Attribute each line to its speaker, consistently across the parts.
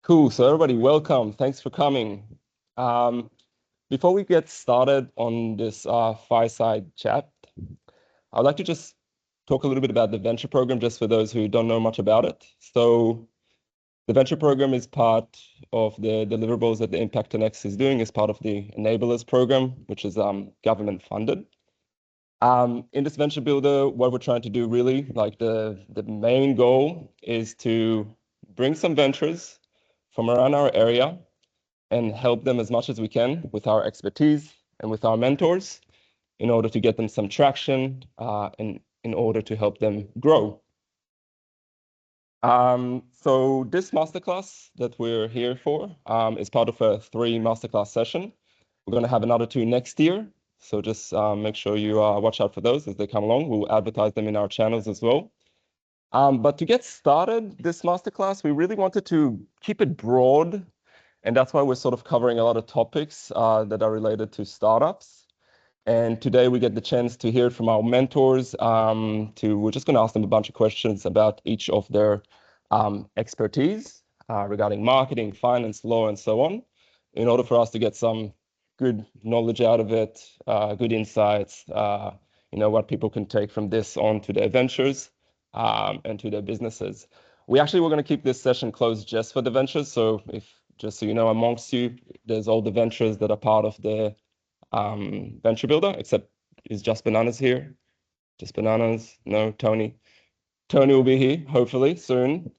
Speaker 1: Cool. So everybody, welcome. Thanks for coming. Um, Before we get started on this fireside chat, I'd like to just talk a little bit about the venture program, just for those who don't know much about it. So the venture program is part of the deliverables that the Impact Connects is doing as part of the Enablers program, which is government funded. In this venture builder, what we're trying to do really, like the main goal is to bring some ventures from around our area and help them as much as we can with our expertise and with our mentors in order to get them some traction and in order to help them grow. So this masterclass that we're here for is part of a 3 masterclass session. We're going to have another 2 next year. So just make sure you watch out for those as they come along. We'll advertise them in our channels as well. But to get started, this masterclass, we really wanted to keep it broad. And that's why we're sort of covering a lot of topics that are related to startups. And today we get the chance to hear from our mentors. We're just going to ask them a bunch of questions about each of their expertise regarding marketing, finance, law, and so on, in order for us to get some good knowledge out of it, good insights, what people can take from this on to their ventures and to their businesses. We actually were going to keep this session closed just for the ventures. So just so you know, amongst you, there's all the ventures that are part of the venture builder, except is Just Bananas here? Just Bananas? No, Tony. Tony will be here, hopefully, soon.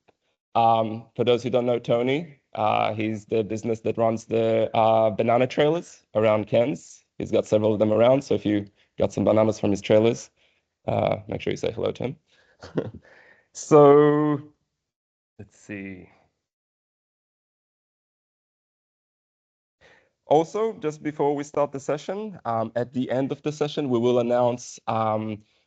Speaker 1: For those who don't know Tony, he's the business that runs the banana trailers around Cairns. He's got several of them around, so if you got some bananas from his trailers, make sure you say hello to him. So, let's see. Also, just before we start the session, at the end of the session, we will announce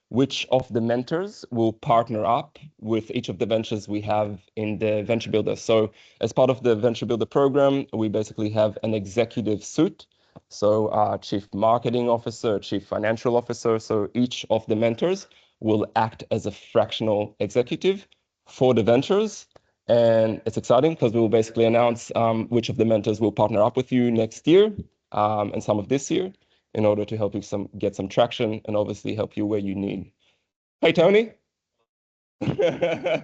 Speaker 1: which of the mentors will partner up with each of the ventures we have in the Venture Builder. So as part of the Venture Builder program, we basically have an executive suite. So Chief Marketing Officer, Chief Financial Officer. So each of the mentors will act as a fractional executive for the ventures. And it's exciting because we will basically announce which of the mentors will partner up with you next year and some of this year in order to help you get some traction and obviously help you where you need. Hey, Tony. No,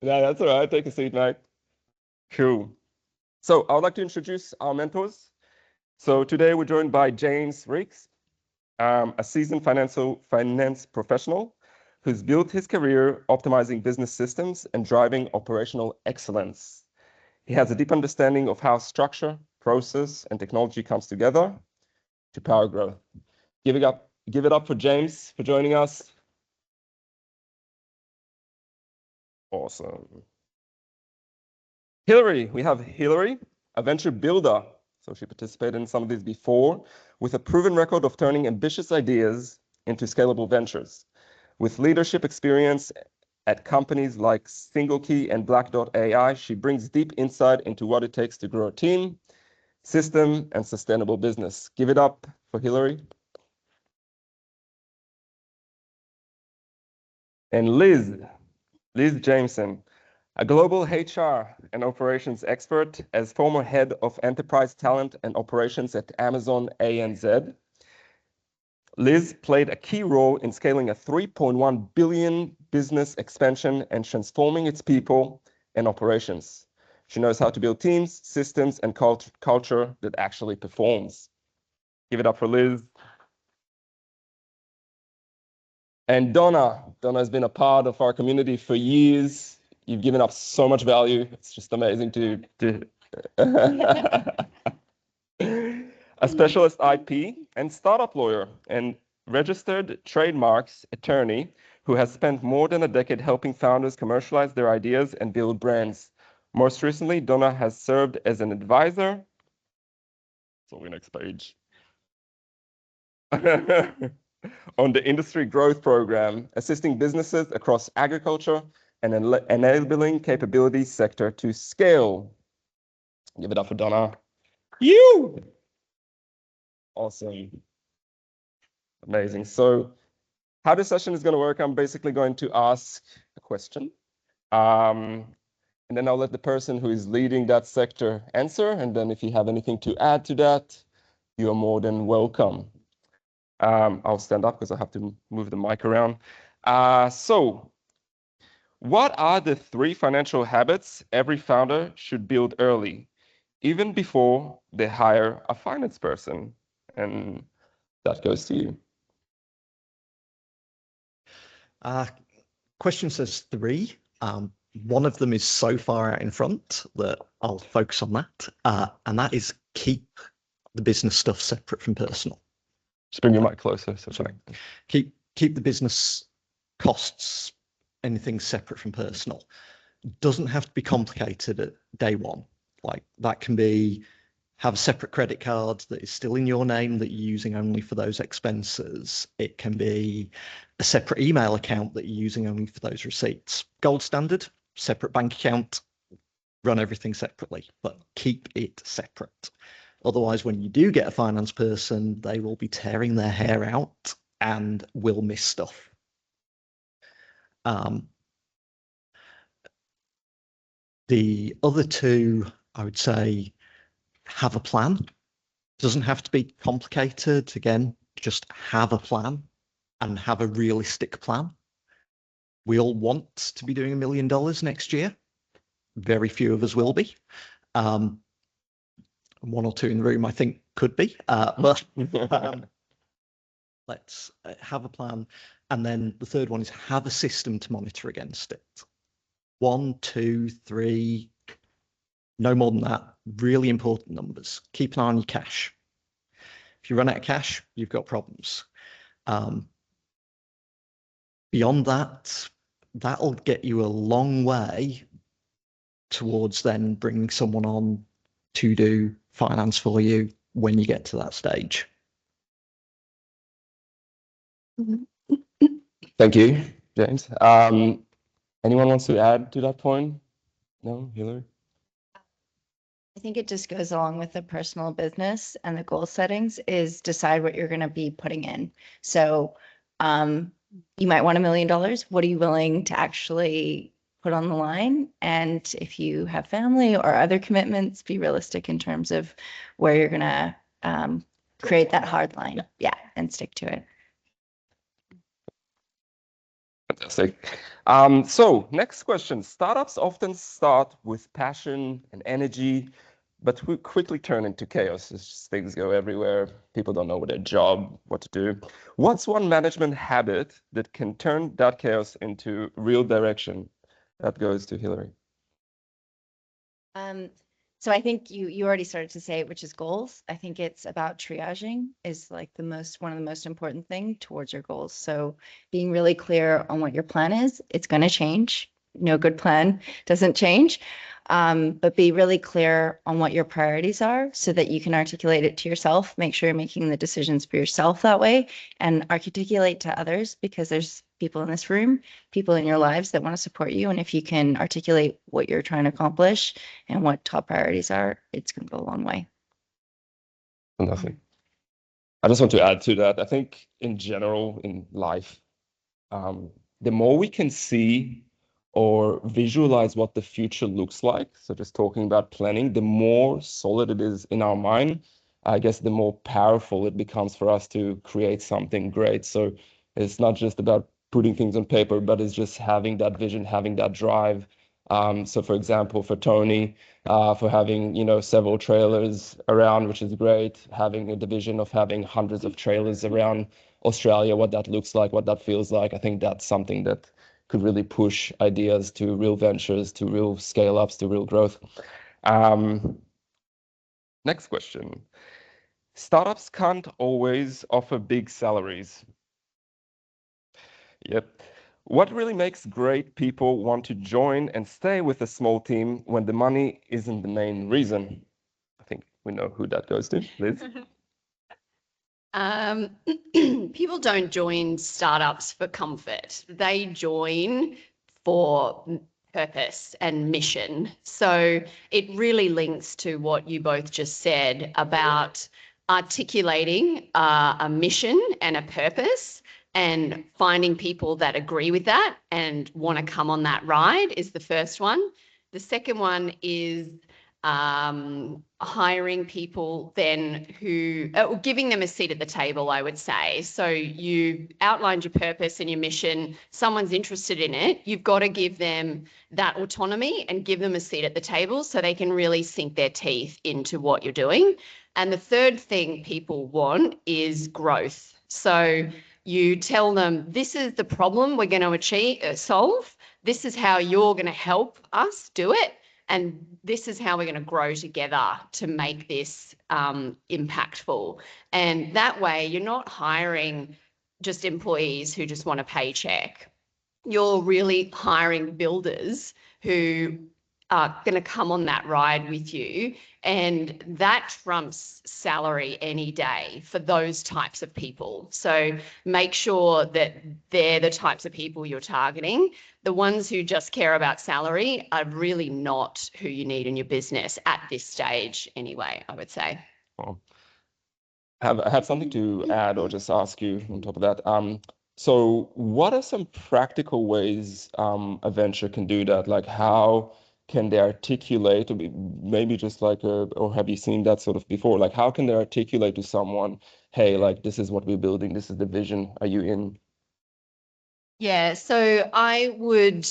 Speaker 1: that's all right. Take a seat, mate. Cool. So I would like to introduce our mentors. So today we're joined by James Reakes, a seasoned finance professional who's built his career optimizing business systems and driving operational excellence. He has a deep understanding of how structure, process, and technology comes together to power growth. Give it up for James for joining us. Awesome. Hilary, we have Hilary, a venture builder. So she participated in some of these before, with a proven record of turning ambitious ideas into scalable ventures. With leadership experience at companies like SingleKey and Black Dot AI, she brings deep insight into what it takes to grow a team, system, and sustainable business. Give it up for Hilary. And Liz Jamieson, a global HR and operations expert as former head of enterprise talent and operations at Amazon ANZ. Liz played a key role in scaling a 3.1 billion business expansion and transforming its people and operations. She knows how to build teams, systems, and culture that actually performs. Give it up for Liz. And Donna has been a part of our community for years. You've given up so much value. It's just amazing to a specialist IP and startup lawyer and registered trademarks attorney who has spent more than a decade helping founders commercialize their ideas and build brands. Most recently, Donna has served as an advisor. So the next page. On the Industry Growth Program, assisting businesses across agriculture and enabling capabilities sector to scale. Give it up for Donna. You! Awesome. Amazing. So how this session is going to work, I'm basically going to ask a question. And then I'll let the person who is leading that sector answer. And then if you have anything to add to that, you are more than welcome. I'll stand up because I have to move the mic around. So what are the 3 financial habits every founder should build early, even before they hire a finance person? And that goes to you.
Speaker 2: Question says 3. One of them is so far out in front that I'll focus on that. And that is keep the business stuff separate from personal.
Speaker 1: Just bring your mic closer. Sorry.
Speaker 2: Keep the business costs, anything separate from personal. Doesn't have to be complicated at day one. Like that can be have a separate credit card that is still in your name that you're using only for those expenses. It can be a separate email account that you're using only for those receipts. Gold standard, separate bank account, run everything separately, but keep it separate. Otherwise, when you do get a finance person, they will be tearing their hair out and will miss stuff. The other 2, I would say, have a plan. Doesn't have to be complicated. Again, just have a plan and have a realistic plan. We all want to be doing $1 million next year. Very few of us will be. 1 or 2 in the room, I think, could be. But let's have a plan. And then the third one is have a system to monitor against it. 1, 2, 3, no more than that. Really important numbers. Keep an eye on your cash. If you run out of cash, you've got problems. Beyond that, that'll get you a long way towards then bringing someone on to do finance for you when you get to that stage.
Speaker 1: Thank you, James. Anyone wants to add to that point? No, Hilary?
Speaker 3: I think it just goes along with the personal business and the goal settings is decide what you're going to be putting in. So you might want $1 million. What are you willing to actually put on the line? And if you have family or other commitments, be realistic in terms of where you're going to create that hard line. Yeah, and stick to it.
Speaker 1: Fantastic. So next question. Startups often start with passion and energy, but we quickly turn into chaos as things go everywhere. People don't know what their job, what to do. What's one management habit that can turn that chaos into real direction? That goes to Hilary.
Speaker 3: So I think you already started to say it, which is goals. I think it's about triaging is like one of the most important thing towards your goals. So being really clear on what your plan is, it's going to change. No good plan doesn't change. But be really clear on what your priorities are so that you can articulate it to yourself. Make sure you're making the decisions for yourself that way and articulate to others because there's people in this room, people in your lives that want to support you. And if you can articulate what you're trying to accomplish and what top priorities are, it's going to go a long way.
Speaker 1: Nothing. I just want to add to that. I think in general in life, the more we can see or visualize what the future looks like, so just talking about planning, the more solid it is in our mind, I guess the more powerful it becomes for us to create something great. So it's not just about putting things on paper, but it's just having that vision, having that drive. So for example, for Tony, for having, several trailers around, which is great, having a division of having hundreds of trailers around Australia, what that looks like, what that feels like. I think that's something that could really push ideas to real ventures, to real scale-ups, to real growth. Next question. Startups can't always offer big salaries. Yep. What really makes great people want to join and stay with a small team when the money isn't the main reason? I think we know who that goes to. Liz?
Speaker 4: People don't join startups for comfort. They join for purpose and mission. So it really links to what you both just said about articulating a mission and a purpose and finding people that agree with that and want to come on that ride is the first one. The second one is hiring people then who giving them a seat at the table, I would say. So you outlined your purpose and your mission, someone's interested in it, you've got to give them that autonomy and give them a seat at the table so they can really sink their teeth into what you're doing. And the third thing people want is growth. So you tell them, this is the problem we're going to solve, this is how you're going to help us do it, and this is how we're going to grow together to make this impactful. And that way, you're not hiring just employees who just want a paycheck. You're really hiring builders who are going to come on that ride with you. And that trumps salary any day for those types of people. So make sure that they're the types of people you're targeting. The ones who just care about salary are really not who you need in your business at this stage anyway, I would say.
Speaker 1: Well, I have something to add or just ask you on top of that. So what are some practical ways a venture can do that? Like how can they articulate, maybe just like, or have you seen that sort of before? Like how can they articulate to someone, hey, like this is what we're building, this is the vision, are you in?
Speaker 4: Yeah, so I would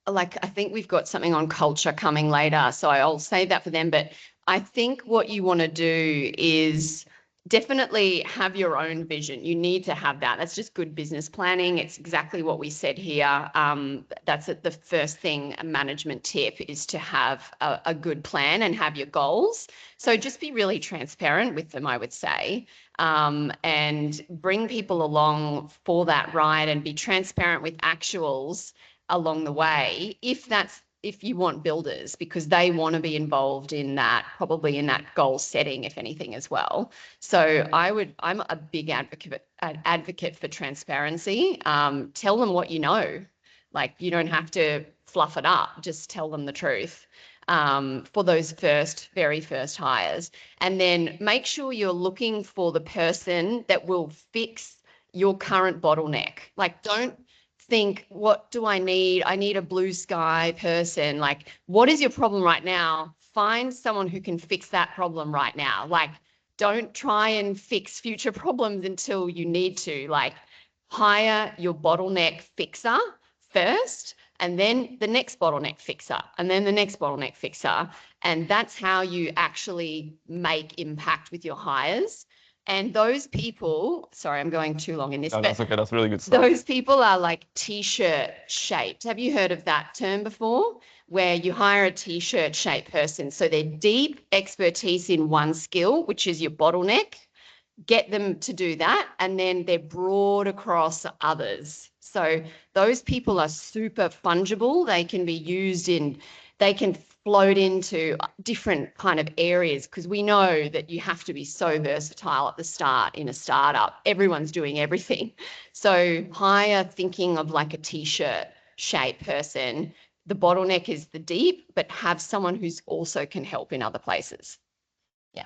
Speaker 4: like, I think we've got something on culture coming later, so I'll save that for them. But I think what you want to do is definitely have your own vision. You need to have that. That's just good business planning. It's exactly what we said here. That's the first thing, a management tip, is to have a good plan and have your goals. So just be really transparent with them, I would say, and bring people along for that ride and be transparent with actuals along the way, if you want builders, because they want to be involved in that, probably in that goal setting, if anything, as well. So I'm a big advocate for transparency. Tell them what you know. Like, you don't have to fluff it up, just tell them the truth for those very first hires. And then make sure you're looking for the person that will fix your current bottleneck. Like, don't think, what do I need? I need a blue sky person. Like, what is your problem right now? Find someone who can fix that problem right now. Like, don't try and fix future problems until you need to. Like, hire your bottleneck fixer first, and then the next bottleneck fixer, and then the next bottleneck fixer. And that's how you actually make impact with your hires. And those people, sorry, I'm going too long in this.
Speaker 1: No, that's okay. That's really good stuff.
Speaker 4: Those people are like T-shirt shaped. Have you heard of that term before? Where you hire a T-shirt shaped person. So they're deep expertise in one skill, which is your bottleneck. Get them to do that. And then they're broad across others. So those people are super fungible. They can be used they can float into different kind of areas, because we know that you have to be so versatile at the start in a startup. Everyone's doing everything. So hire thinking of like a T-shirt shape person. The bottleneck is the deep, but have someone who's also can help in other places. Yeah.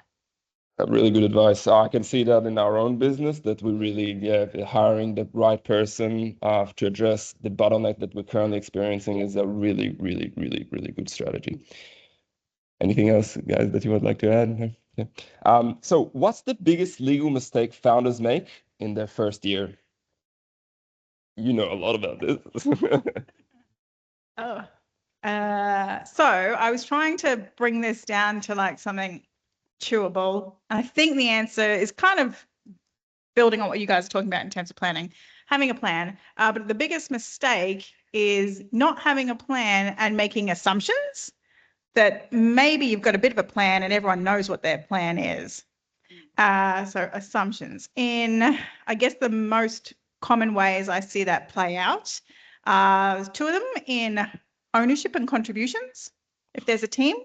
Speaker 1: Really good advice. I can see that in our own business, that we really, hiring the right person to address the bottleneck that we're currently experiencing is a really, really, really, really good strategy. Anything else, guys, that you would like to add? Yeah. So what's the biggest legal mistake founders make in their first year? You know a lot about this.
Speaker 5: So I was trying to bring this down to like something chewable. I think the answer is kind of building on what you guys are talking about in terms of planning, having a plan. But the biggest mistake is not having a plan and making assumptions that maybe you've got a bit of a plan and everyone knows what their plan is. So assumptions. In, I guess, the most common ways I see that play out, two of them in ownership and contributions. If there's a team,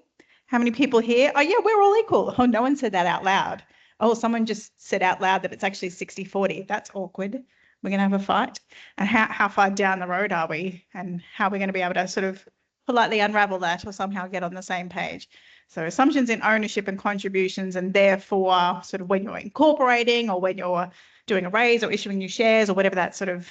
Speaker 5: how many people here? Oh, yeah, we're all equal. Oh, no one said that out loud. Oh, someone just said out loud that it's actually 60-40. That's awkward. We're going to have a fight. And how far down the road are we? And how are we going to be able to sort of politely unravel that or somehow get on the same page? So assumptions in ownership and contributions, and therefore sort of when you're incorporating or when you're doing a raise or issuing new shares or whatever that sort of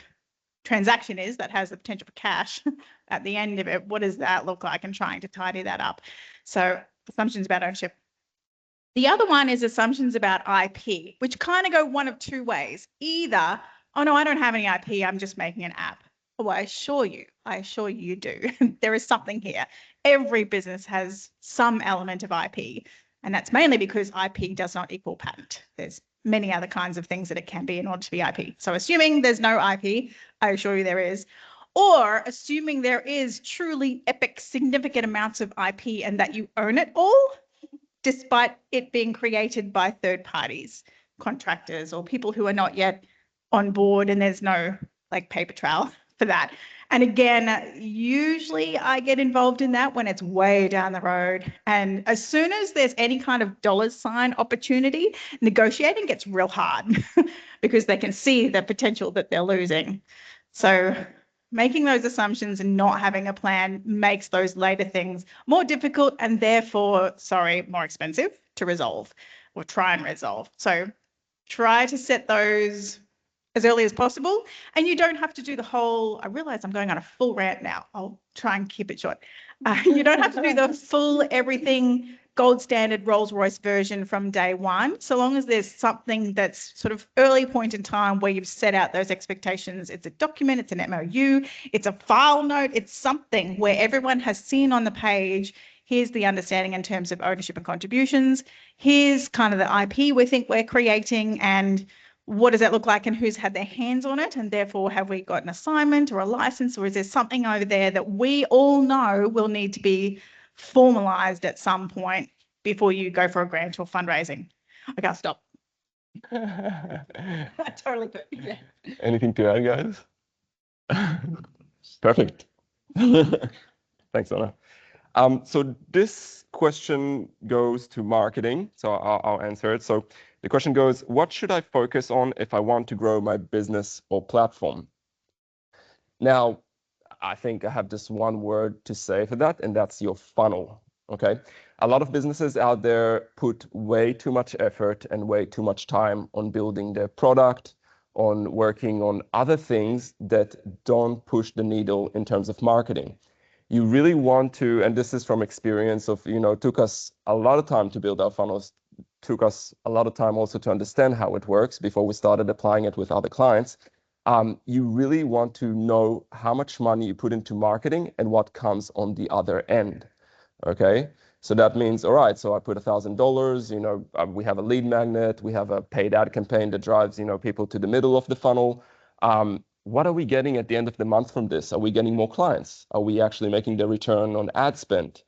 Speaker 5: transaction is that has the potential for cash, at the end of it, what does that look like, and trying to tidy that up. So assumptions about ownership. The other one is assumptions about IP, which kind of go one of two ways. Either, oh no, I don't have any IP, I'm just making an app. Oh, I assure you do. There is something here. Every business has some element of IP, and that's mainly because IP does not equal patent. There's many other kinds of things that it can be in order to be IP. So assuming there's no IP, I assure you there is. Or assuming there is truly epic, significant amounts of IP and that you own it all, despite it being created by third parties, contractors, or people who are not yet on board, and there's no like paper trail for that. And again, usually I get involved in that when it's way down the road. And as soon as there's any kind of dollar sign opportunity, negotiating gets real hard because they can see the potential that they're losing. So making those assumptions and not having a plan makes those later things more difficult and therefore, more expensive to resolve or try and resolve. So try to set those as early as possible. And you don't have to do the whole, I realize I'm going on a full rant now. I'll try and keep it short. You don't have to do the full everything gold standard Rolls-Royce version from day one, so long as there's something that's sort of early point in time where you've set out those expectations. It's a document, it's an MOU, it's a file note, it's something where everyone has seen on the page, here's the understanding in terms of ownership and contributions, here's kind of the IP we think we're creating, and what does that look like and who's had their hands on it, and therefore have we got an assignment or a license, or is there something over there that we all know will need to be formalized at some point before you go for a grant or fundraising. Okay, I'll stop. I totally could. Yeah.
Speaker 1: Anything to add, guys? Perfect. Thanks, Anna. So this question goes to marketing, so I'll answer it. So the question goes, what should I focus on if I want to grow my business or platform? Now, I think I have just one word to say for that, and that's your funnel, okay? A lot of businesses out there put way too much effort and way too much time on building their product, on working on other things that don't push the needle in terms of marketing. You really want to, and this is from experience of, took us a lot of time to build our funnels, took us a lot of time also to understand how it works before we started applying it with other clients. You really want to know how much money you put into marketing and what comes on the other end, okay? So that means, all right, so I put $1,000, we have a lead magnet, we have a paid ad campaign that drives, people to the middle of the funnel. What are we getting at the end of the month from this? Are we getting more clients? Are we actually making the return on ad spend?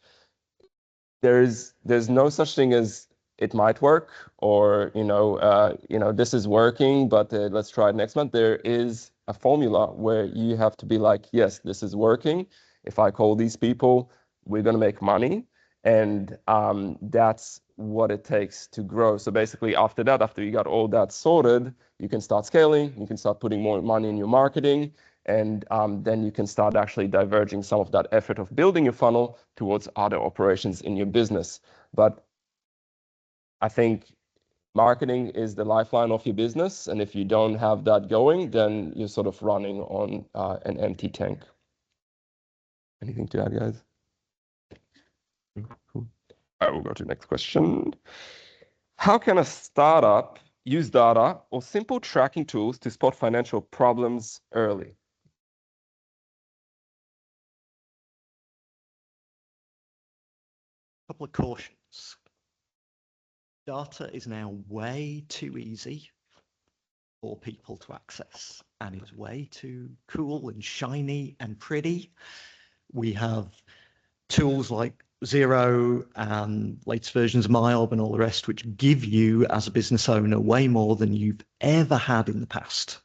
Speaker 1: There's no such thing as it might work, or this is working, but let's try it next month. There is a formula where you have to be like, yes, this is working. If I call these people, we're going to make money, and that's what it takes to grow. So basically, after that, after you got all that sorted, you can start scaling. You can start putting more money in your marketing, and then you can start actually diverging some of that effort of building your funnel towards other operations in your business. But I think marketing is the lifeline of your business, and if you don't have that going, then you're sort of running on an empty tank. Anything to add, guys? Cool. All right, we'll go to the next question. How can a startup use data or simple tracking tools to spot financial problems early?
Speaker 2: A couple of cautions. Data is now way too easy for people to access, and it's way too cool and shiny and pretty. We have tools like Zero and latest versions of MyOb and all the rest, which give you as a business owner way more than you've ever had in the past.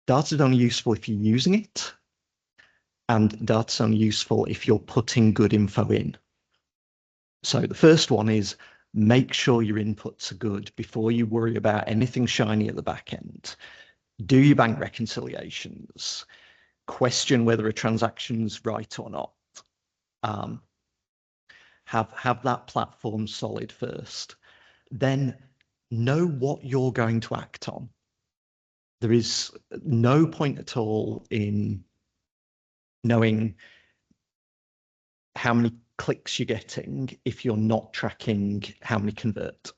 Speaker 2: Data is only useful if you're using it, and data is only useful if you're putting good info in. So the first one is make sure your inputs are good before you worry about anything shiny at the back end. Do your bank reconciliations. Question whether a transaction's right or not. Have that platform solid first. Then know what you're going to act on. There is no point at all in knowing how many clicks you're getting if you're not tracking how many convert.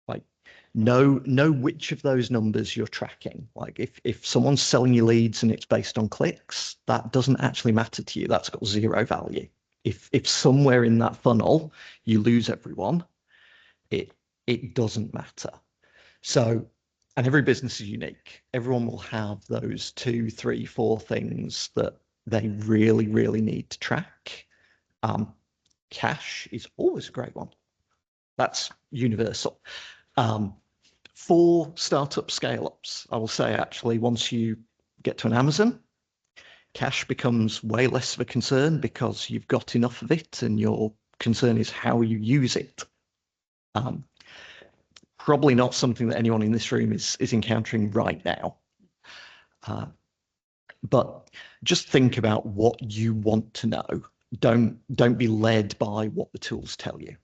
Speaker 2: Like know which of those numbers you're tracking. Like if someone's selling you leads and it's based on clicks, that doesn't actually matter to you. That's got zero value. If somewhere in that funnel you lose everyone, it doesn't matter. So, and every business is unique. Everyone will have those 2, 3, 4 things that they really, really need to track. Cash is always a great one. That's universal. For startup scale-ups, I will say actually once you get to an Amazon, cash becomes way less of a concern because you've got enough of it and your concern is how you use it. Probably not something that anyone in this room is encountering right now. But just think about what you want to know. Don't be led by what the tools tell you.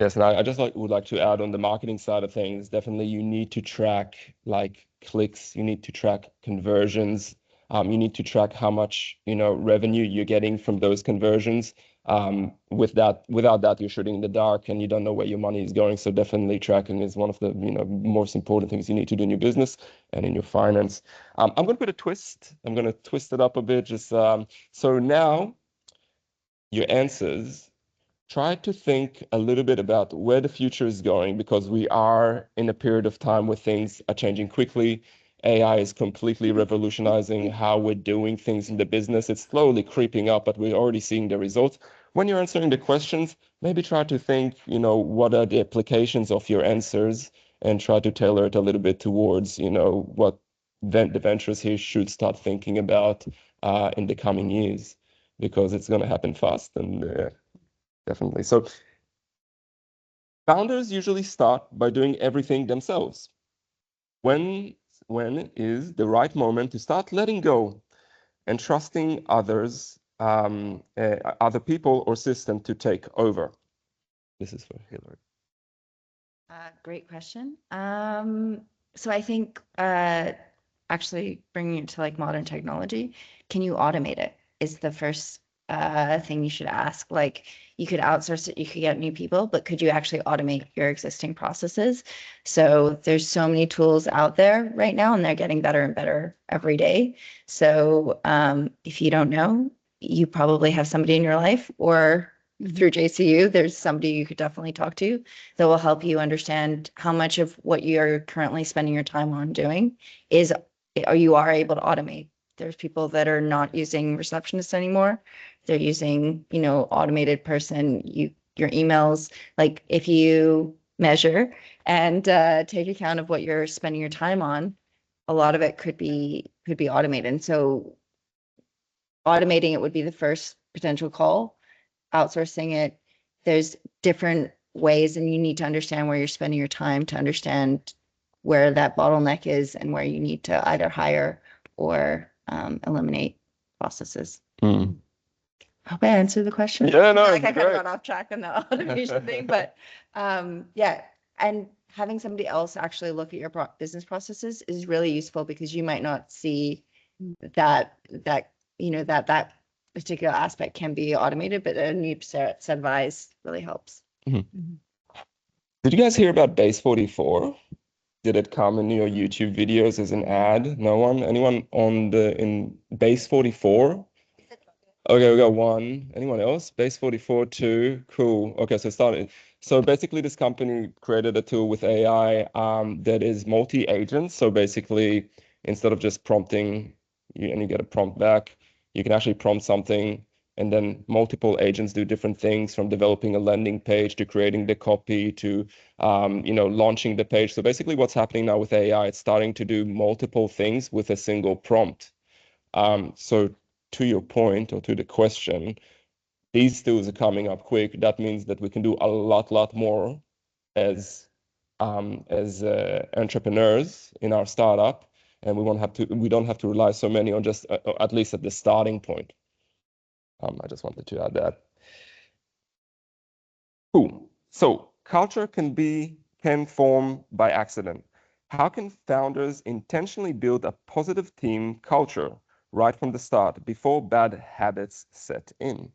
Speaker 1: Yes, and I just would like to add on the marketing side of things, definitely you need to track like clicks, you need to track conversions, you need to track how much, revenue you're getting from those conversions. Without that, you're shooting in the dark and you don't know where your money is going. So definitely tracking is one of the, most important things you need to do in your business and in your finance. I'm going to put a twist. I'm going to twist it up a bit. Just so now your answers. Try to think a little bit about where the future is going, because we are in a period of time where things are changing quickly. AI is completely revolutionizing how we're doing things in the business. It's slowly creeping up, but we're already seeing the results. When you're answering the questions, maybe try to think, what are the applications of your answers, and try to tailor it a little bit towards, what the ventures here should start thinking about in the coming years, because it's going to happen fast. And definitely. So founders usually start by doing everything themselves. When is the right moment to start letting go and trusting others, other people or system to take over? This is for Hilary.
Speaker 3: Great question. So I think actually bringing it to like modern technology, can you automate it is the first thing you should ask. Like you could outsource it, you could get new people, but could you actually automate your existing processes? So there's so many tools out there right now and they're getting better and better every day. So if you don't know, you probably have somebody in your life, or through JCU, there's somebody you could definitely talk to that will help you understand how much of what you're currently spending your time on doing is, or you are able to automate. There's people that are not using receptionists anymore. They're using, automated person, your emails. Like if you measure and take account of what you're spending your time on, a lot of it could be automated. And so automating it would be the first potential call. Outsourcing it, there's different ways, and you need to understand where you're spending your time to understand where that bottleneck is and where you need to either hire or eliminate processes.
Speaker 1: Mm.
Speaker 3: Hope I answered the question.
Speaker 1: Yeah, no,
Speaker 3: I
Speaker 1: it's
Speaker 3: kind of
Speaker 1: great.
Speaker 3: got off track on the automation thing, but yeah, and having somebody else actually look at your business processes is really useful, because you might not see that particular aspect can be automated, but a new set of eyes really helps.
Speaker 1: Mm-hmm. Did you guys hear about Base 44? Did it come in your YouTube videos as an ad? No one? Anyone in Base 44? Okay, we got one. Anyone else? Base 44, 2. Cool. Okay, so started. So basically this company created a tool with AI that is multi-agent. So basically, instead of just prompting and you get a prompt back, you can actually prompt something, and then multiple agents do different things, from developing a landing page to creating the copy to launching the page. So basically what's happening now with AI, it's starting to do multiple things with a single prompt. So to your point, or to the question, these tools are coming up quick. That means that we can do a lot more as entrepreneurs in our startup, and we don't have to rely so many on just at least at the starting point. I just wanted to add that. Cool. So culture can form by accident. How can founders intentionally build a positive team culture right from the start before bad habits set in?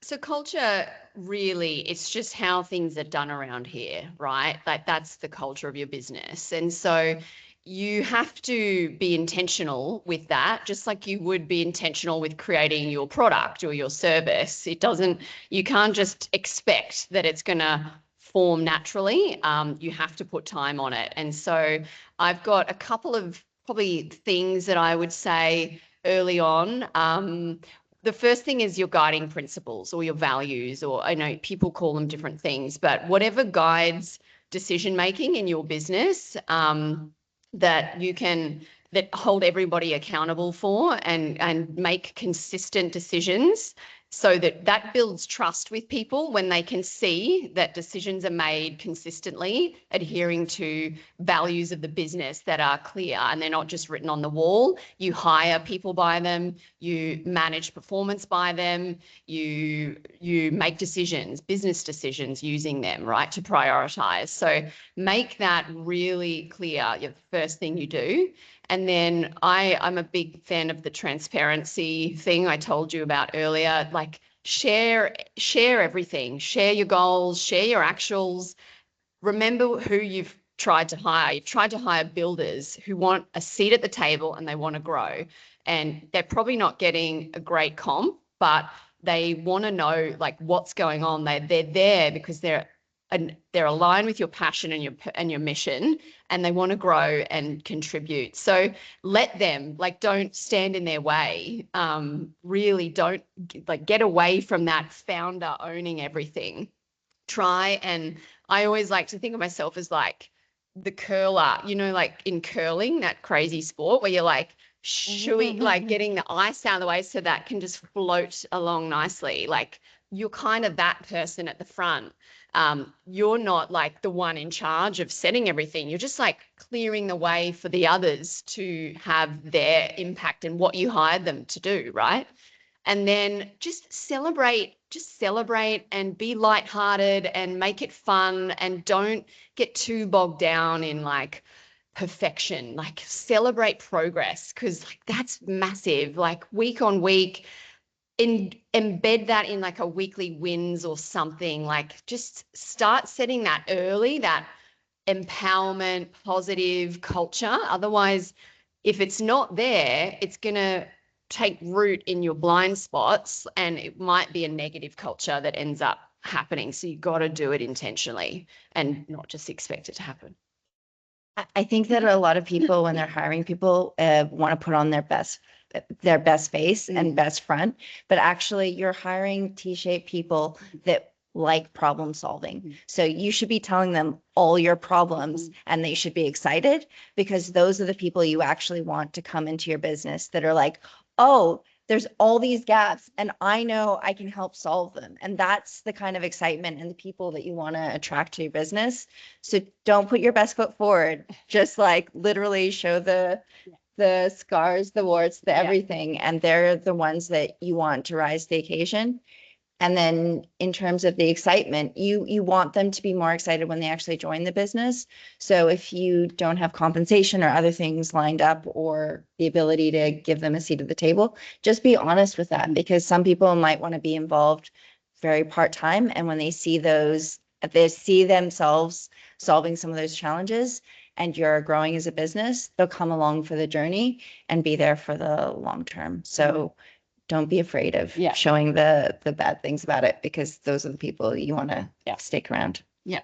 Speaker 4: So culture really, it's just how things are done around here, right? Like that's the culture of your business. And so you have to be intentional with that, just like you would be intentional with creating your product or your service. You can't just expect that it's going to form naturally. You have to put time on it. And so I've got a couple of probably things that I would say early on. The first thing is your guiding principles or your values, or I know people call them different things, but whatever guides decision making in your business, that hold everybody accountable for and make consistent decisions, so that builds trust with people when they can see that decisions are made consistently, adhering to values of the business that are clear and they're not just written on the wall. You hire people by them, you manage performance by them, you make decisions, business decisions using them, right, to prioritize. So make that really clear, the first thing you do. And then I'm a big fan of the transparency thing I told you about earlier. Like share everything, share your goals, share your actuals. Remember who you've tried to hire. You've tried to hire builders who want a seat at the table and they want to grow. And they're probably not getting a great comp, but they want to know like what's going on. They're there because they're aligned with your passion and your mission, and they want to grow and contribute. So let them, like, don't stand in their way. Really don't get away from that founder owning everything. And I always like to think of myself as like the curler, like in curling, that crazy sport where you're like like getting the ice out of the way so that can just float along nicely. Like you're kind of that person at the front. You're not like the one in charge of setting everything. You're just like clearing the way for the others to have their impact and what you hired them to do, right? And then just celebrate and be lighthearted and make it fun, and don't get too bogged down in like perfection. Like celebrate progress, because like that's massive. Like week on week, embed that in like a weekly wins or something. Like just start setting that early, that empowerment, positive culture. Otherwise, if it's not there, it's going to take root in your blind spots and it might be a negative culture that ends up happening. So you've got to do it intentionally and not just expect it to happen.
Speaker 3: I think that a lot of people, when they're hiring people, want to put on their best face and best front, but actually you're hiring T-shaped people that like problem solving. So you should be telling them all your problems and they should be excited, because those are the people you actually want to come into your business that are like, oh, there's all these gaps and I know I can help solve them. And that's the kind of excitement and the people that you want to attract to your business. So don't put your best foot forward. Just like literally show the scars, the warts, the everything. And they're the ones that you want to rise to the occasion. And then in terms of the excitement, you want them to be more excited when they actually join the business. So if you don't have compensation or other things lined up or the ability to give them a seat at the table, just be honest with that, because some people might want to be involved very part-time. And when they see themselves solving some of those challenges and you're growing as a business, they'll come along for the journey and be there for the long term. So don't be afraid of showing the bad things about it, because those are the people you want to stick around.
Speaker 4: Yeah.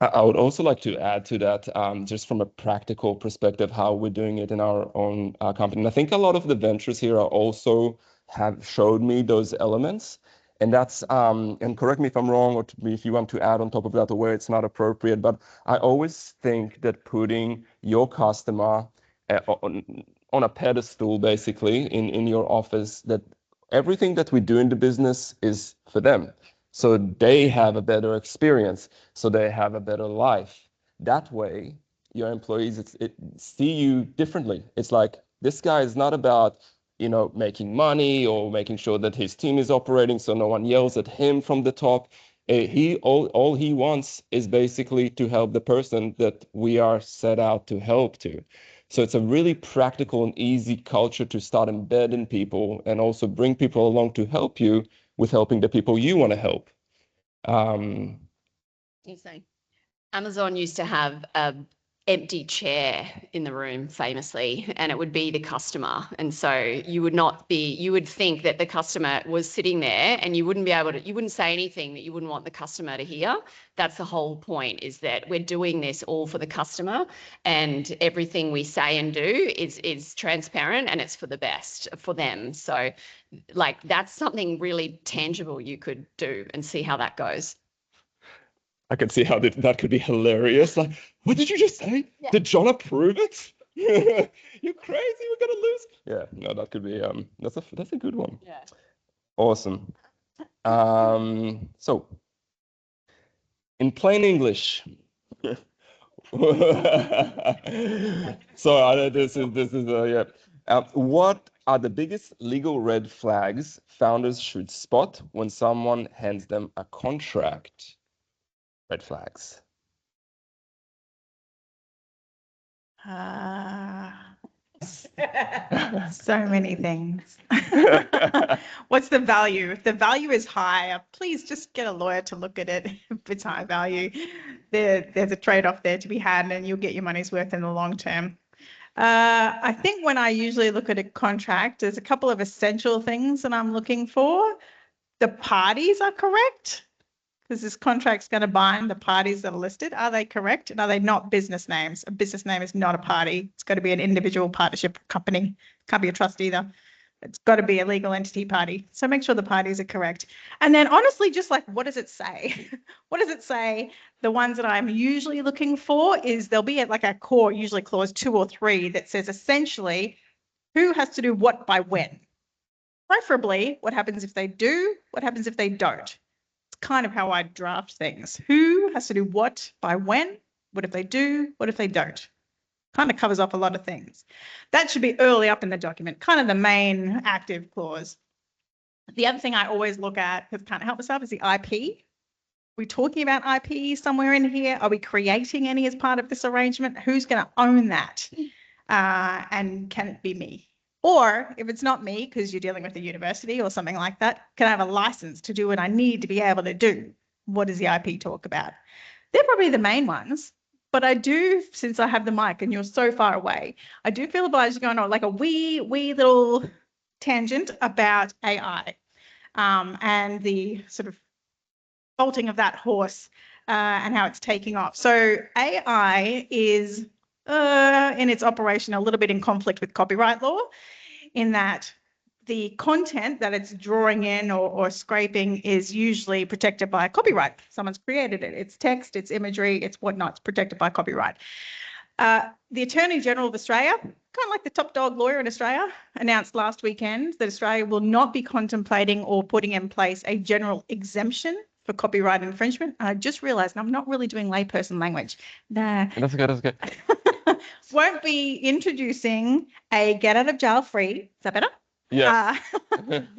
Speaker 1: I would also like to add to that, just from a practical perspective, how we're doing it in our own company. And I think a lot of the ventures here are also have showed me those elements. And that's, and correct me if I'm wrong, or if you want to add on top of that or where it's not appropriate, but I always think that putting your customer on a pedestal, basically, in your office, that everything that we do in the business is for them. So they have a better experience, so they have a better life. That way, your employees see you differently. It's like, this guy is not about, making money or making sure that his team is operating so no one yells at him from the top. All he wants is basically to help the person that we are set out to help to. So it's a really practical and easy culture to start embedding people and also bring people along to help you with helping the people you want to help.
Speaker 4: You say Amazon used to have a empty chair in the room famously, and it would be the customer. And so you would think that the customer was sitting there and you wouldn't say anything that you wouldn't want the customer to hear. That's the whole point, is that we're doing this all for the customer, and everything we say and do is transparent, and it's for the best for them. So like, that's something really tangible you could do and see how that goes.
Speaker 1: I can see how that could be hilarious. Like, what did you just say?
Speaker 4: Yeah.
Speaker 1: Did John approve it? You're crazy. We're gonna lose. Yeah, no, that could be that's a good one.
Speaker 4: Yeah.
Speaker 1: Awesome. So in plain English. So this is yeah. What are the biggest legal red flags founders should spot when someone hands them a contract? Red flags.
Speaker 5: So many things. What's the value? If the value is high, please just get a lawyer to look at it. If it's high value, there's a trade-off there to be had, and you'll get your money's worth in the long term. I think when I usually look at a contract, there's a couple of essential things that I'm looking for. The parties are correct, because this contract's going to bind the parties that are listed. Are they correct? And are they not business names? A business name is not a party. It's got to be an individual partnership company. Can't be a trust either. It's got to be a legal entity party. So make sure the parties are correct. And then honestly, just like, what does it say? What does it say? The ones that I'm usually looking for is there'll be like a core, usually clause 2 or 3, that says essentially who has to do what by when. Preferably, what happens if they do, what happens if they don't. Kind of how I draft things. Who has to do what by when? What if they do? What if they don't? Kind of covers off a lot of things. That should be early up in the document, kind of the main active clause. The other thing I always look at, because I can't help myself, is the IP. Are we talking about IP somewhere in here? Are we creating any as part of this arrangement? Who's going to own that? And can it be me? Or if it's not me, because you're dealing with a university or something like that, can I have a license to do what I need to be able to do? What does the IP talk about? They're probably the main ones. But I do, since I have the mic and you're so far away, I do feel obliged to go on like a wee little tangent about AI and the sort of bolting of that horse and how it's taking off. So AI is in its operation a little bit in conflict with copyright law, in that the content that it's drawing in or scraping is usually protected by copyright. Someone's created it. It's text, it's imagery, it's whatnot. It's protected by copyright. The Attorney General of Australia, kind of like the top dog lawyer in Australia, announced last weekend that Australia will not be contemplating or putting in place a general exemption for copyright infringement. And I just realised, and I'm not really doing layperson language. Nah.
Speaker 1: That's okay.
Speaker 5: Won't be introducing a get out of jail free. Is that better?
Speaker 1: Yeah.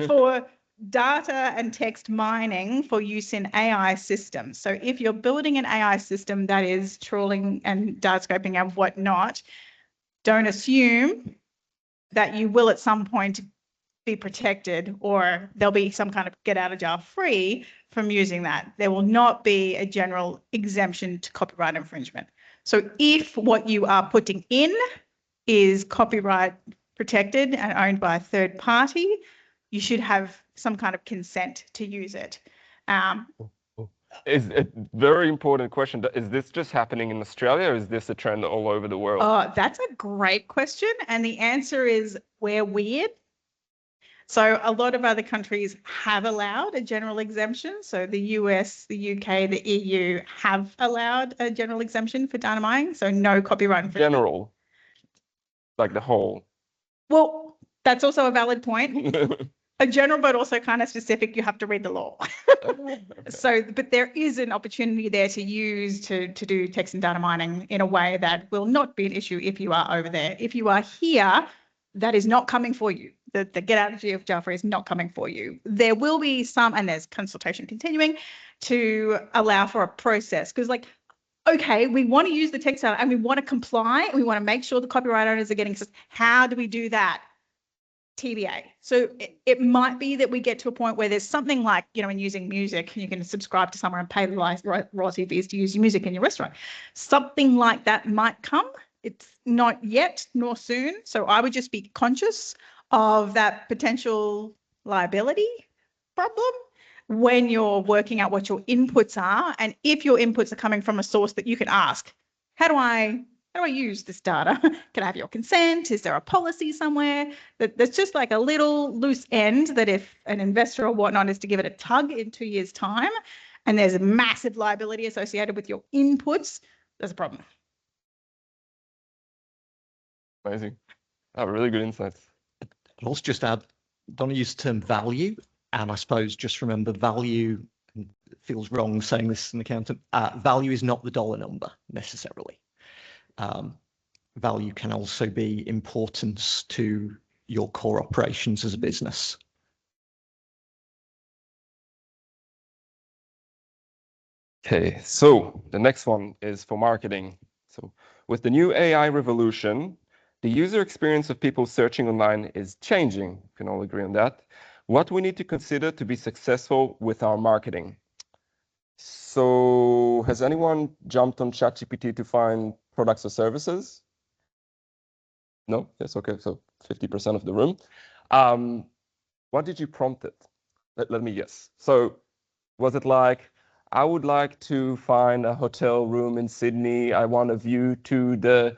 Speaker 5: For data and text mining for use in AI systems. So if you're building an AI system that is trawling and data scraping and whatnot, don't assume that you will at some point be protected or there'll be some kind of get out of jail free from using that. There will not be a general exemption to copyright infringement. So if what you are putting in is copyright protected and owned by a third party, you should have some kind of consent to use it.
Speaker 1: Is a very important question. Is this just happening in Australia, or is this a trend all over the world?
Speaker 5: Oh, that's a great question. And the answer is we're weird. So a lot of other countries have allowed a general exemption. So the US, the UK, the EU have allowed a general exemption for data mining. So no copyright infringement.
Speaker 1: General, like the whole.
Speaker 5: Well, that's also a valid point. A general, but also kind of specific, you have to read the law. So, but there is an opportunity there to use to do text and data mining in a way that will not be an issue if you are over there. If you are here, that is not coming for you. The get out of jail free is not coming for you. There will be some, and there's consultation continuing to allow for a process. Because like, okay, we want to use the text and we want to comply. We want to make sure the copyright owners are getting, how do we do that? TBA. So it might be that we get to a point where there's something like, you know, in using music, you can subscribe to somewhere and pay the royalty fees to use your music in your restaurant. Something like that might come. It's not yet nor soon. So I would just be conscious of that potential liability problem when you're working out what your inputs are. And if your inputs are coming from a source that you can ask, how do I use this data? Can I have your consent? Is there a policy somewhere? There's just like a little loose end that if an investor or whatnot is to give it a tug in 2 years' time, and there's a massive liability associated with your inputs, there's a problem.
Speaker 1: Amazing. Really good insights.
Speaker 2: I'll also just add, don't use the term value. And I suppose just remember value, it feels wrong saying this as an accountant, value is not the dollar number necessarily. Value can also be importance to your core operations as a business.
Speaker 1: Okay, so the next one is for marketing. So with the new AI revolution, the user experience of people searching online is changing. You can all agree on that. What we need to consider to be successful with our marketing. So has anyone jumped on ChatGPT to find products or services? No? Yes, okay, so 50% of the room. What did you prompt it? Let me guess. So was it like, I would like to find a hotel room in Sydney. I want a view to the,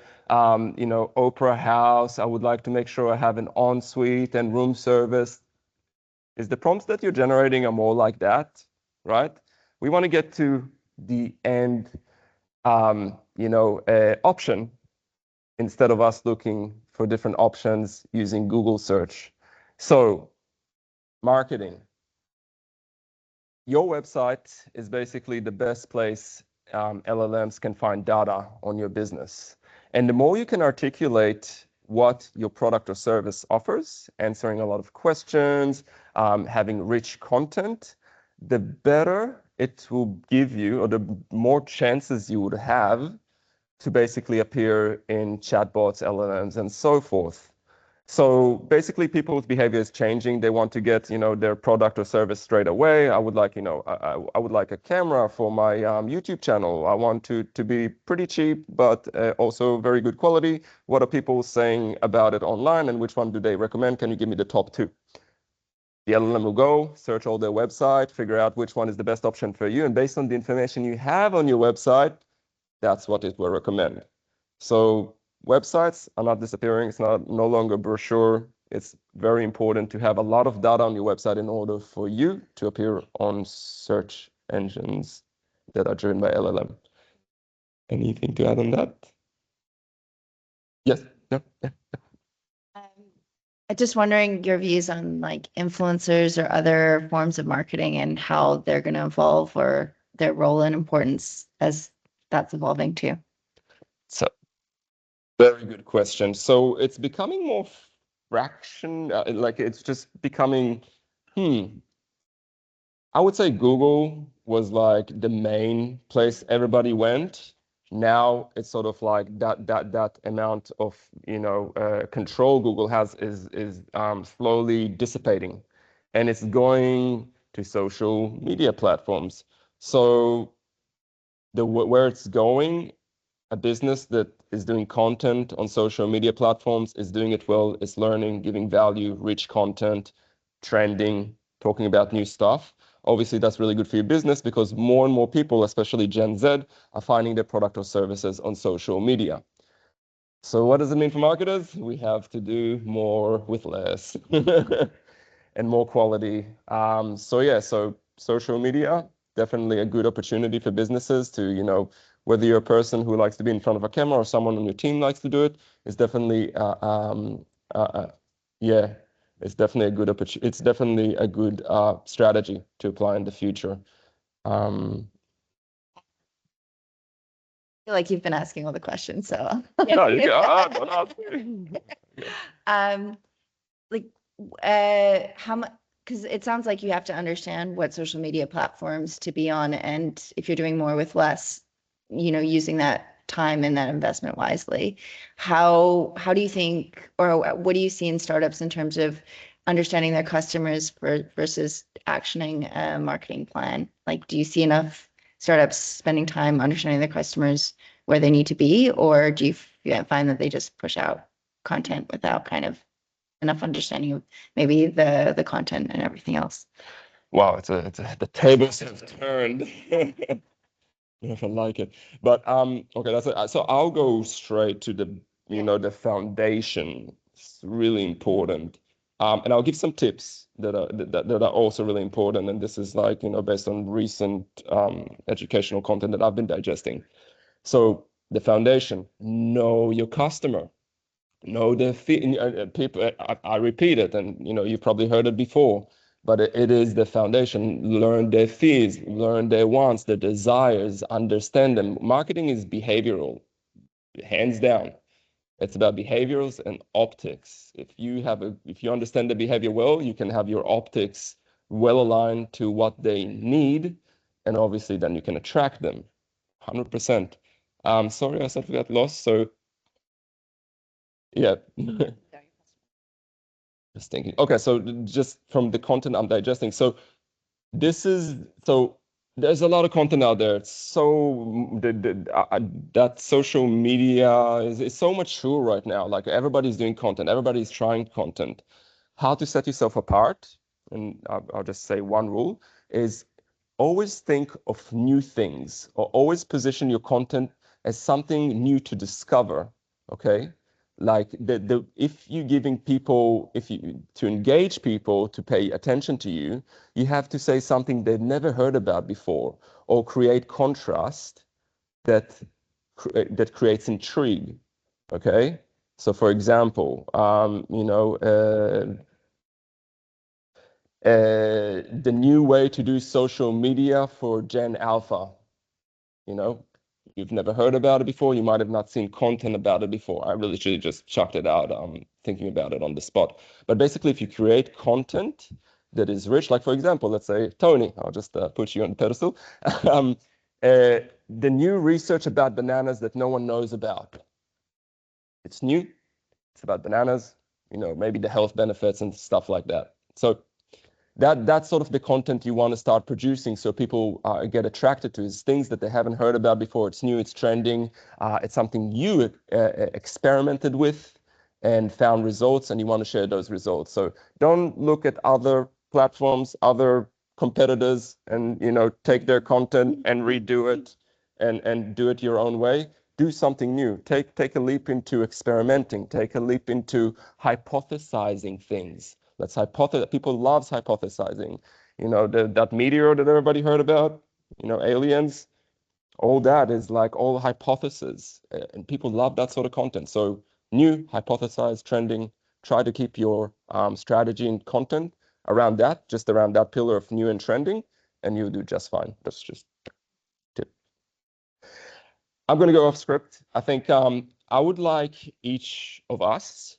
Speaker 1: you know, Opera House. I would like to make sure I have an ensuite and room service. Is the prompts that you're generating are more like that, right? We want to get to the end, you know, option instead of us looking for different options using Google search. So marketing. Your website is basically the best place LLMs can find data on your business. And the more you can articulate what your product or service offers, answering a lot of questions, having rich content, the better it will give you, or the more chances you would have to basically appear in chatbots, LLMs, and so forth. So basically, people's behavior is changing. They want to get, you know, their product or service straight away. I would like, you know, I would like a camera for my YouTube channel. I want to be pretty cheap, but also very good quality. What are people saying about it online, and which one do they recommend? Can you give me the top 2? The LLM will go, search all their website, figure out which one is the best option for you. And based on the information you have on your website, that's what it will recommend. So websites are not disappearing. It's no longer brochure. It's very important to have a lot of data on your website in order for you to appear on search engines that are driven by LLM. Anything to add on that? Yes. No. Yeah.
Speaker 3: I'm just wondering your views on like influencers or other forms of marketing and how they're going to evolve, or their role and importance as that's evolving too.
Speaker 1: So, very good question. So it's becoming more fraction, like it's just becoming, I would say Google was like the main place everybody went. Now it's sort of like that amount of, you know, control Google has is slowly dissipating, and it's going to social media platforms. So where it's going, a business that is doing content on social media platforms is doing it well, is learning, giving value, rich content, trending, talking about new stuff. Obviously, that's really good for your business because more and more people, especially Gen Z, are finding their product or services on social media. So what does it mean for marketers? We have to do more with less and more quality. So social media, definitely a good opportunity for businesses to, you know, whether you're a person who likes to be in front of a camera or someone on your team likes to do it, it's definitely, it's definitely a good opportunity. It's definitely a good strategy to apply in the future.
Speaker 3: I feel like you've been asking all the questions, so.
Speaker 1: No, you can, don't ask me.
Speaker 3: Like, how much, because it sounds like you have to understand what social media platforms to be on, and if you're doing more with less, using that time and that investment wisely. How do you think, or what do you see in startups in terms of understanding their customers versus actioning a marketing plan? Like, do you see enough startups spending time understanding their customers where they need to be, or do you find that they just push out content without kind of enough understanding of maybe the content and everything else?
Speaker 1: Wow, the tables have turned. If I like it, but okay, that's it. So I'll go straight to the foundation. It's really important, and I'll give some tips that are also really important. And this is like based on recent educational content that I've been digesting. So the foundation: know your customer. Know the people. I repeat it, and you've probably heard it before, but it is the foundation. Learn their fears, learn their wants, their desires, understand them. Marketing is behavioral, hands down. It's about behaviors and optics. If you understand the behavior well, you can have your optics well aligned to what they need, and obviously then you can attract them. 100%. Sorry, I said we got lost. So yeah. Just thinking. Okay, so just from the content I'm digesting. So there's a lot of content out there. So that social media is so mature right now. Like everybody's doing content, everybody's trying content. How to set yourself apart, and I'll just say one rule is always think of new things, or always position your content as something new to discover. Okay, like if you're giving people, to engage people to pay attention to you, you have to say something they've never heard about before, or create contrast that creates intrigue. Okay, so for example, the new way to do social media for Gen Alpha. You've never heard about it before. You might have not seen content about it before. I really should have just chucked it out, thinking about it on the spot. But basically, if you create content that is rich, like for example, let's say Tony, I'll just put you on the pedestal. The new research about bananas that no one knows about. It's new. It's about bananas. Maybe the health benefits and stuff like that. So that's sort of the content you want to start producing, so people get attracted to is things that they haven't heard about before. It's new, it's trending, it's something you experimented with and found results, and you want to share those results. So don't look at other platforms, other competitors, and take their content and redo it and do it your own way. Do something new. Take a leap into experimenting. Take a leap into hypothesizing things. Let's hypothesize. People loves hypothesizing. That meteor that everybody heard about, aliens, all that is like all hypothesis, and people love that sort of content. So new, hypothesize, trending. Try to keep your strategy and content around that pillar of new and trending, and you'll do just fine. That's just tip. I'm going to go off script. I think I would like each of us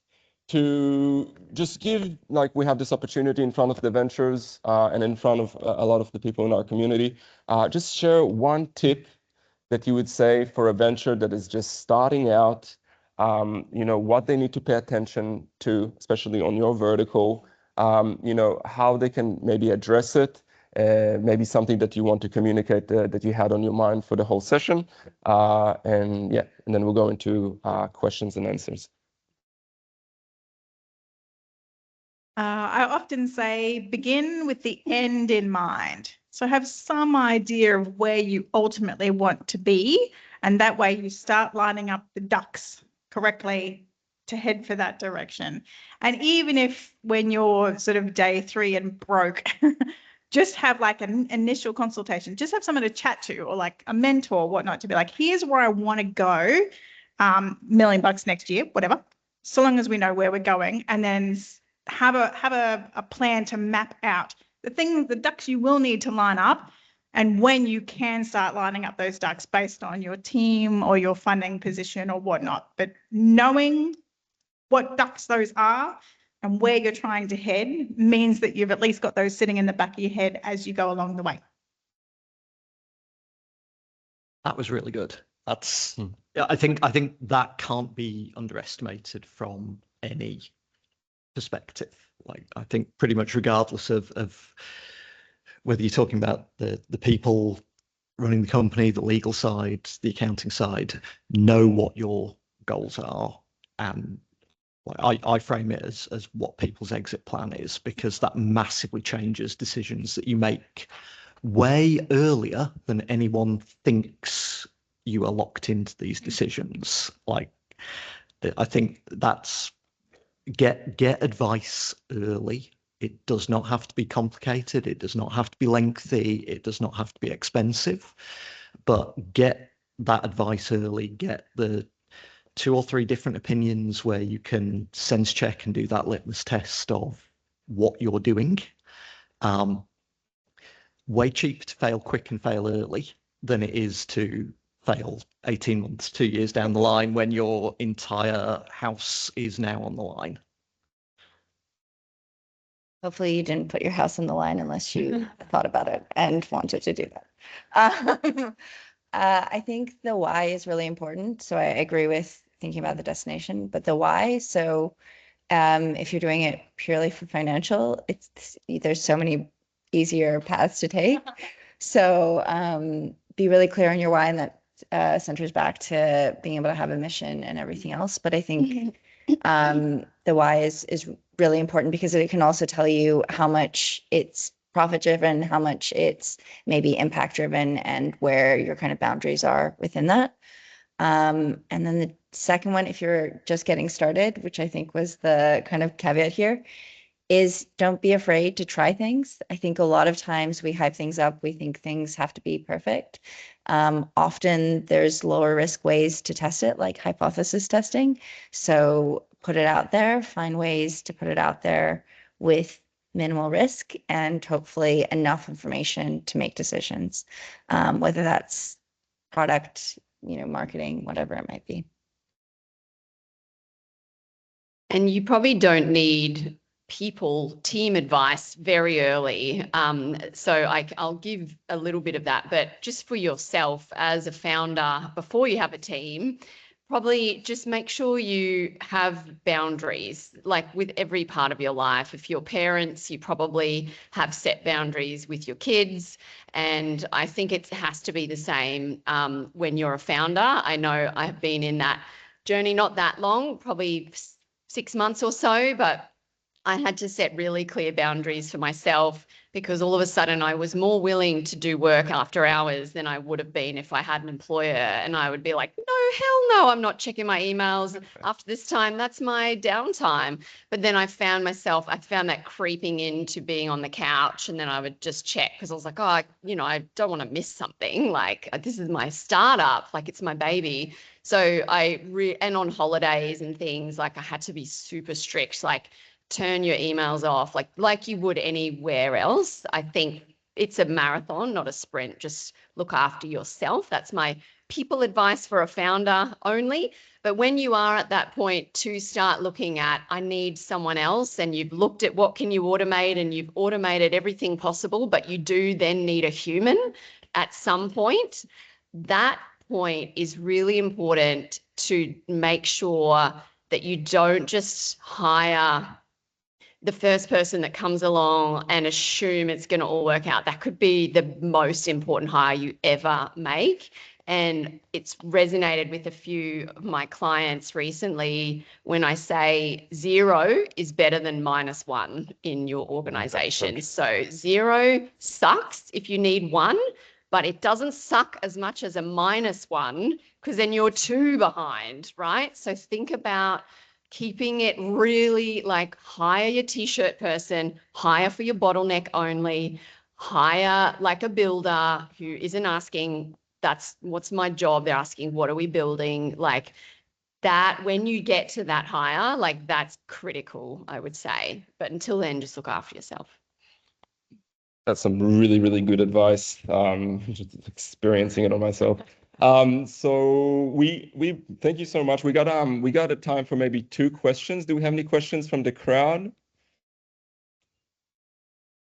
Speaker 1: to just give, like we have this opportunity in front of the ventures and in front of a lot of the people in our community, just share one tip that you would say for a venture that is just starting out, what they need to pay attention to, especially on your vertical, how they can maybe address it, maybe something that you want to communicate that you had on your mind for the whole session. And then we'll go into questions and answers.
Speaker 5: I often say begin with the end in mind. So have some idea of where you ultimately want to be, and that way you start lining up the ducks correctly to head for that direction. And even if when you're sort of day 3 and broke, just have like an initial consultation, just have someone to chat to, or like a mentor or whatnot, to be like, here's where I want to go, $1 million next year, whatever, so long as we know where we're going, and then have a plan to map out the ducks you will need to line up, and when you can start lining up those ducks based on your team or your funding position or whatnot. But knowing what ducks those are and where you're trying to head means that you've at least got those sitting in the back of your head as you go along the way.
Speaker 2: That was really good. That's I think that can't be underestimated from any perspective. Like, I think pretty much regardless of whether you're talking about the people running the company, the legal side, the accounting side, know what your goals are. And I frame it as what people's exit plan is, because that massively changes decisions that you make way earlier than anyone thinks you are locked into these decisions. Like, I think that's get advice early. It does not have to be complicated. It does not have to be lengthy. It does not have to be expensive, but get that advice early. Get the 2 or 3 different opinions where you can sense check and do that litmus test of what you're doing. Way cheaper to fail quick and fail early than it is to fail 18 months, 2 years down the line when your entire house is now on the line.
Speaker 3: Hopefully you didn't put your house on the line unless you thought about it and wanted to do that. I think the why is really important. So I agree with thinking about the destination, but the why. So if you're doing it purely for financial, there's so many easier paths to take. So be really clear on your why, and that centers back to being able to have a mission and everything else. But I think the why is really important, because it can also tell you how much it's profit driven, how much it's maybe impact driven, and where your kind of boundaries are within that. And then the second one, if you're just getting started, which I think was the kind of caveat here, is don't be afraid to try things. I think a lot of times we hype things up. We think things have to be perfect. Often there's lower risk ways to test it, like hypothesis testing. So put it out there, find ways to put it out there with minimal risk and hopefully enough information to make decisions, whether that's product, marketing, whatever it might be.
Speaker 4: And you probably don't need team advice very early. So I'll give a little bit of that, but just for yourself as a founder, before you have a team, probably just make sure you have boundaries, like with every part of your life. If you're parents, you probably have set boundaries with your kids. And I think it has to be the same when you're a founder. I know I've been in that journey not that long, probably 6 months or so, but I had to set really clear boundaries for myself, because all of a sudden I was more willing to do work after hours than I would have been if I had an employer. And I would be like, no, hell no, I'm not checking my emails after this time. That's my downtime. But then I found that creeping into being on the couch, and then I would just check, because I was like, I don't want to miss something. Like, this is my startup, like it's my baby. So and on holidays and things, like I had to be super strict, like turn your emails off, like you would anywhere else. I think it's a marathon, not a sprint. Just look after yourself. That's my people advice for a founder only. But when you are at that point to start looking at, I need someone else, and you've looked at what can you automate, and you've automated everything possible, but you do then need a human at some point, that point is really important to make sure that you don't just hire the first person that comes along and assume it's going to all work out. That could be the most important hire you ever make. And it's resonated with a few of my clients recently when I say 0 is better than -1 in your organization. So 0 sucks if you need 1, but it doesn't suck as much as a -1, because then you're 2 behind, right? So think about keeping it really like hire your t-shirt person, hire for your bottleneck only, hire like a builder who isn't asking, that's what's my job. They're asking, what are we building? Like that, when you get to that hire, like that's critical, I would say. But until then, just look after yourself.
Speaker 1: That's some really, really good advice. Just experiencing it on myself. So we thank you so much. We got a time for maybe 2 questions. Do we have any questions from the crowd?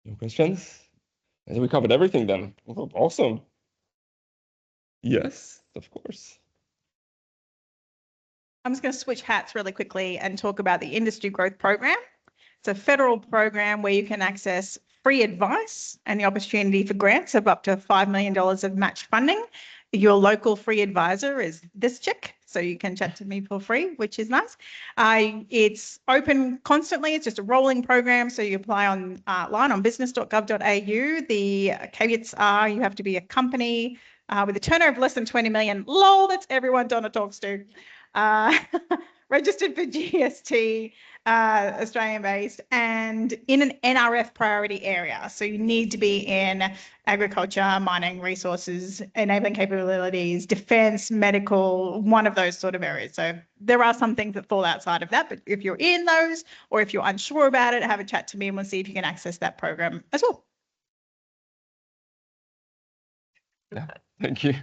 Speaker 1: No questions? I think we covered everything then. Oh, awesome. Yes, of course.
Speaker 5: I'm just going to switch hats really quickly and talk about the Industry Growth Program. It's a federal program where you can access free advice and the opportunity for grants of up to $5 million of matched funding. Your local free advisor is this chick, so you can chat to me for free, which is nice. It's open constantly. It's just a rolling program, so you apply online on business.gov.au. The caveats are you have to be a company with a turnover of less than 20 million. Lol, that's everyone Donna talks to. Registered for GST, Australian based, and in an NRF priority area. So you need to be in agriculture, mining, resources, enabling capabilities, defense, medical, one of those sort of areas. So there are some things that fall outside of that, but if you're in those or if you're unsure about it, have a chat to me and we'll see if you can access that program as well.
Speaker 1: Yeah, thank you.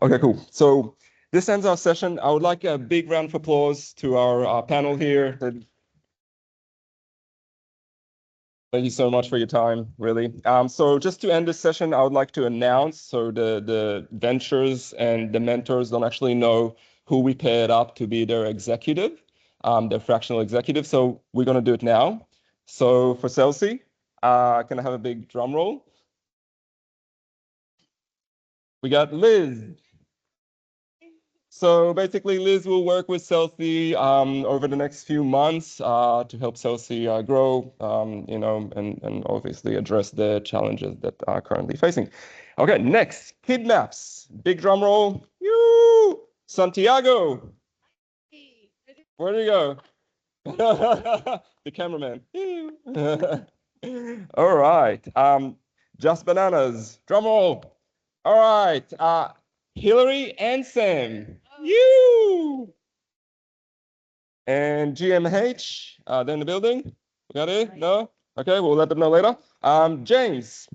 Speaker 1: Okay, cool. So this ends our session. I would like a big round of applause to our panel here. Thank you so much for your time, really. So just to end this session, I would like to announce, so the ventures and the mentors don't actually know who we paired up to be their executive, their fractional executive. So we're going to do it now. So for Celsi, can I have a big drum roll? We got Liz. So basically, Liz will work with Celsi over the next few months to help Celsi grow, you know, and obviously address the challenges that are currently facing. Okay, next, Kidnaps. Big drum roll. You, Santiago. Where do you go? The cameraman. All right. Just Bananas. Drum roll. All right. Hilary and Sam. You. And GMH, they're in the building. We got it? No? Okay, we'll let them know later. James.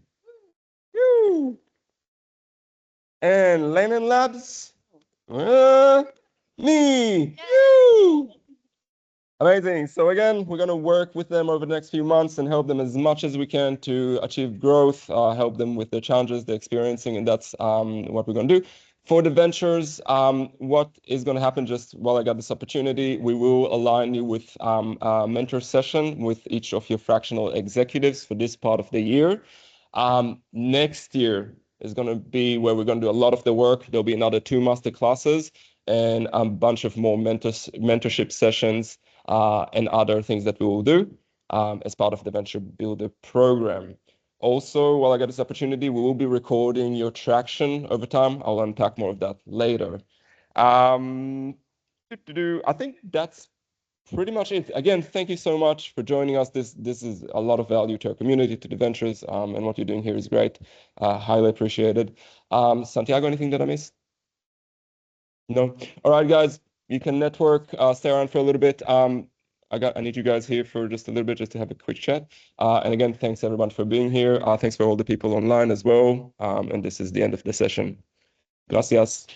Speaker 1: You. And Lennon Labs. Me. You. Amazing. So again, we're going to work with them over the next few months and help them as much as we can to achieve growth, help them with the challenges they're experiencing, and that's what we're going to do. For the ventures, what is going to happen just while I got this opportunity, we will align you with a mentor session with each of your fractional executives for this part of the year. Next year is going to be where we're going to do a lot of the work. There'll be another 2 master classes and a bunch of more mentorship sessions and other things that we will do as part of the Venture Builder program. Also, while I get this opportunity, we will be recording your traction over time. I'll unpack more of that later. I think that's pretty much it. Again, thank you so much for joining us. This is a lot of value to our community, to the ventures, and what you're doing here is great. Highly appreciated. Santiago, anything that I missed? No? All right, guys. You can network, stay around for a little bit. I need you guys here for just a little bit, just to have a quick chat. And again, thanks everyone for being here. Thanks for all the people online as well. And this is the end of the session. Gracias.